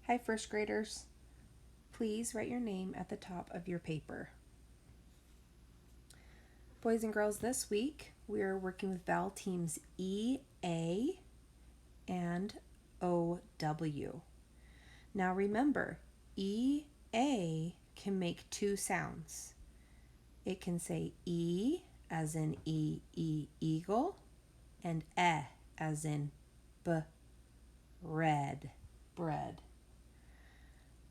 Hi, first graders. Please write your name at the top of your paper. Boys and girls, this week we are working with vowel teams E, A, and O, W. Now remember, E, A can make two sounds. It can say E as in E, eagle, and E as in bread.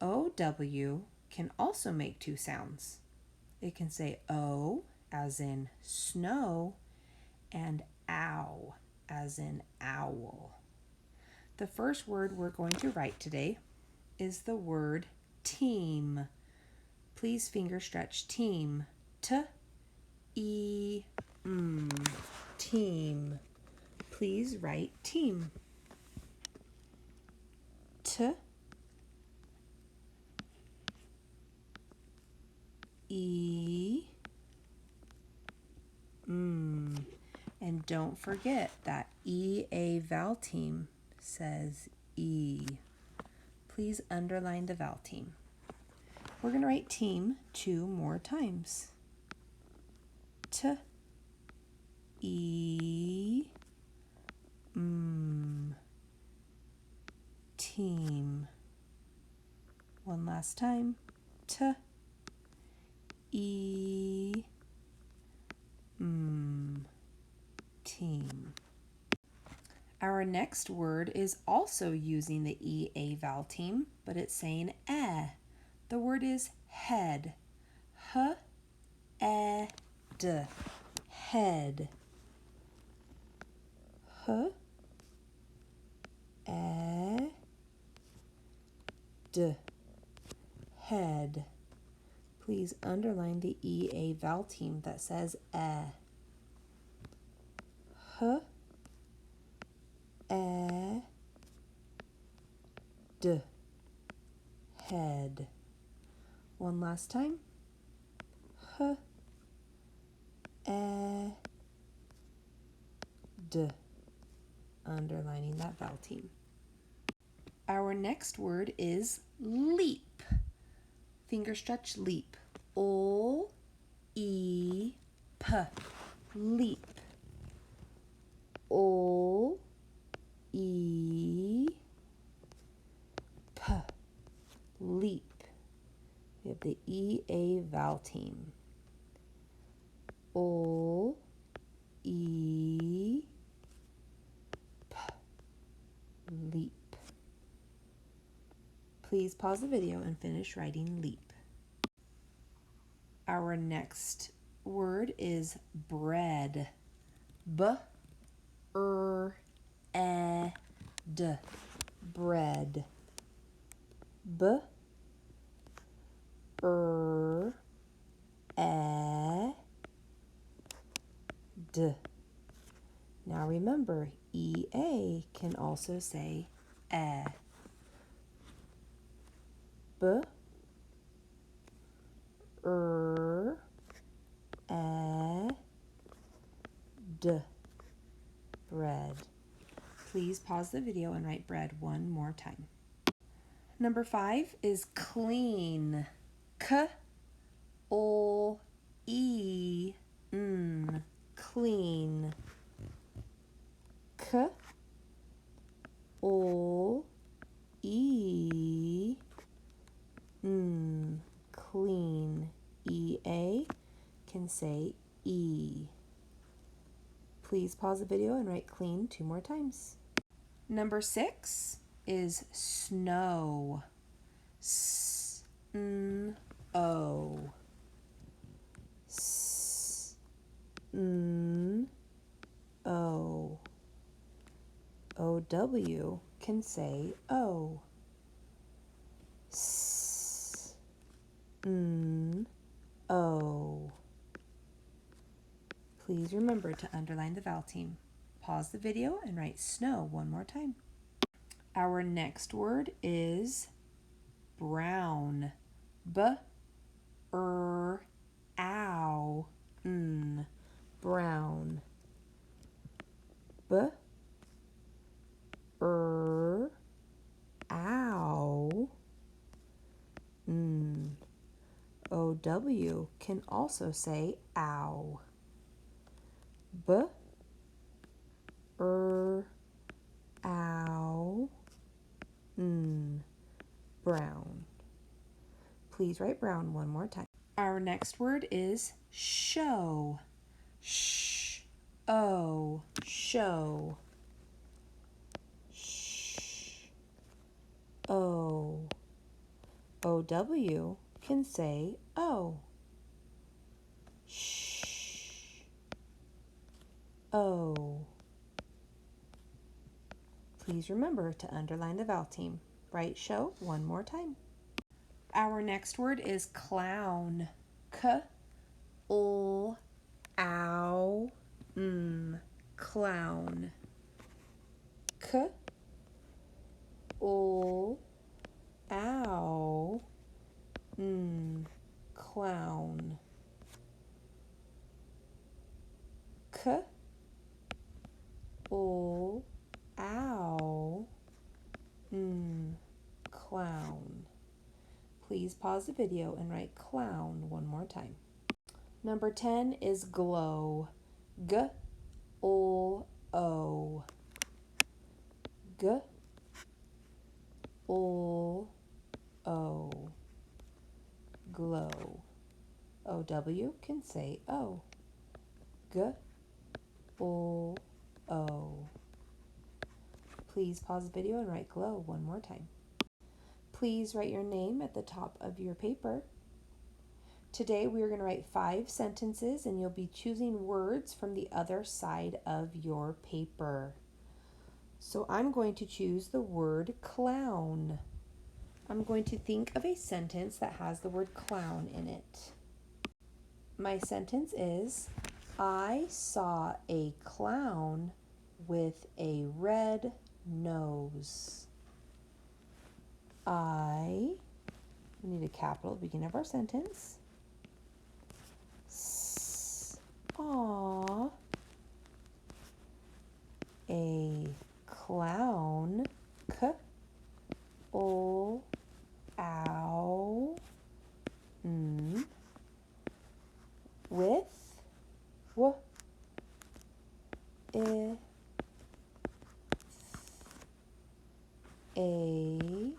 O-W can also make two sounds. It can say O as in snow and ow as in owl. The first word we're going to write today is the word team. Please finger stretch team. T-E-M. Team. Please write team. T-E-M. And don't forget that E-A vowel team says E. Please underline the vowel team. We're going to write team 2 more times. T-E-M. Team. One last time. T-E-M. Team. Our next word is also using the E-A vowel team, but it's saying eh. The word is head. H-E-D. Head. H-E-D. Head. Please underline the E-A vowel team that says eh. H-E-D. Head. One last time. H-E-D. Underlining that vowel team. Our next word is leap. Finger stretch leap. O-E-P. Leap. O-E-P. Leap. We have the E-A vowel team. O-E-P. Leap. Please pause the video and finish writing leap. Our next word is bread. B-R-E-D. Bread. B-R-E-D. Now remember, E-A can also say eh. B-R-E-D. Bread. Please pause the video and write bread one more time. Number 5 is clean. K-O-E-N. Clean. K-O-E-N. Clean. E-A can say E. Please pause the video and write clean 2 more times. Number 6 is snow. S-N-O. S-N-O. O-W can say O. S-N-O. Please remember to underline the vowel team. Pause the video and write snow one more time. Our next word is brown. B-R-O-W-N. Brown. B-R-O-W-N. OW can also say ow. B, ow, brown. Please write brown one more time. Our next word is show. Show. O. OW can say O. O. Please remember to underline the vowel team. Write show one more time. Our next word is clown. Ow, clown. Ow, clown. Ow, clown. Please pause the video and write clown one more time. Number 10 is glow. G-O-O. G-O-O. Glow. O-W can say O. G-O-O. Please pause the video and write glow one more time. Please write your name at the top of your paper. Today we are going to write 5 sentences and you'll be choosing words from the other side of your paper. So I'm going to choose the word clown. I'm going to think of a sentence that has the word clown in it. My sentence is, I saw a clown with a red nose. We need a capital at the beginning of our sentence. Saw a clown. Ow. With a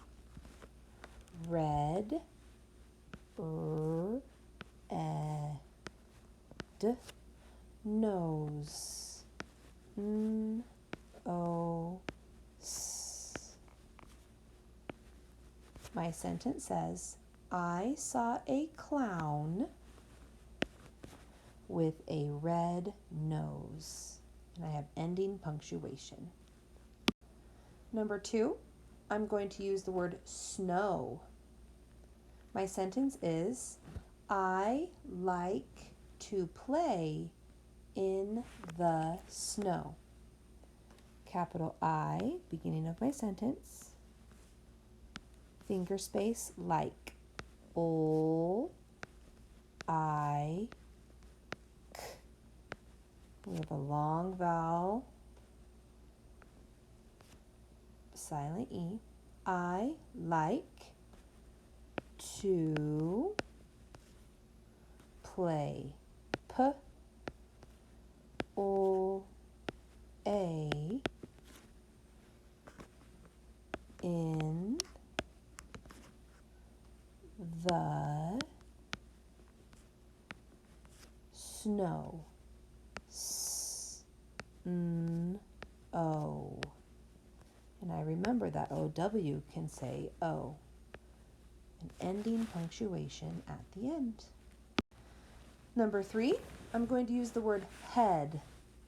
red nose. My sentence says, I saw a clown with a red nose. And I have ending punctuation. Number 2, I'm going to use the word snow. My sentence is, I like to play in the snow. Capital I, beginning of my sentence. Finger space, like. I, k. We have a long vowel, silent E. I like to play. P-O-A in the snow. S-N-O. And I remember that O-W can say O. An ending punctuation at the end. Number 3, I'm going to use the word head.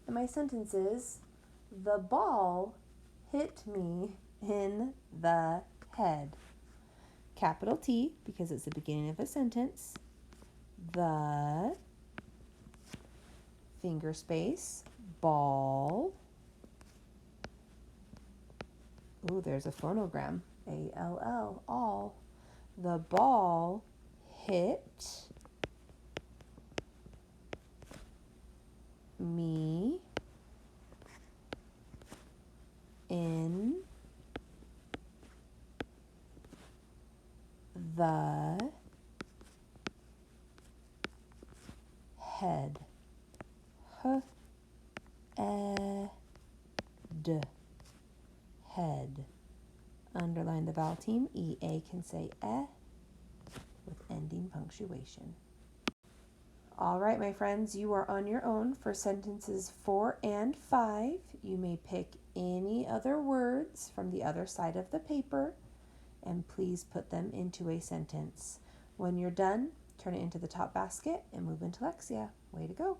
And my sentence is, the ball hit me in the head. Capital T, because it's the beginning of a sentence. The, finger space, ball. Ooh, there's a phonogram. A-L-L, all. The ball hit me in the head. H-e-d, head. Underline the vowel team. E-A can say eh with ending punctuation. All right, my friends, you are on your own for sentences 4 and 5. You may pick any other words from the other side of the paper and please put them into a sentence. When you're done, turn it into the top basket and move into Lexia. Way to go.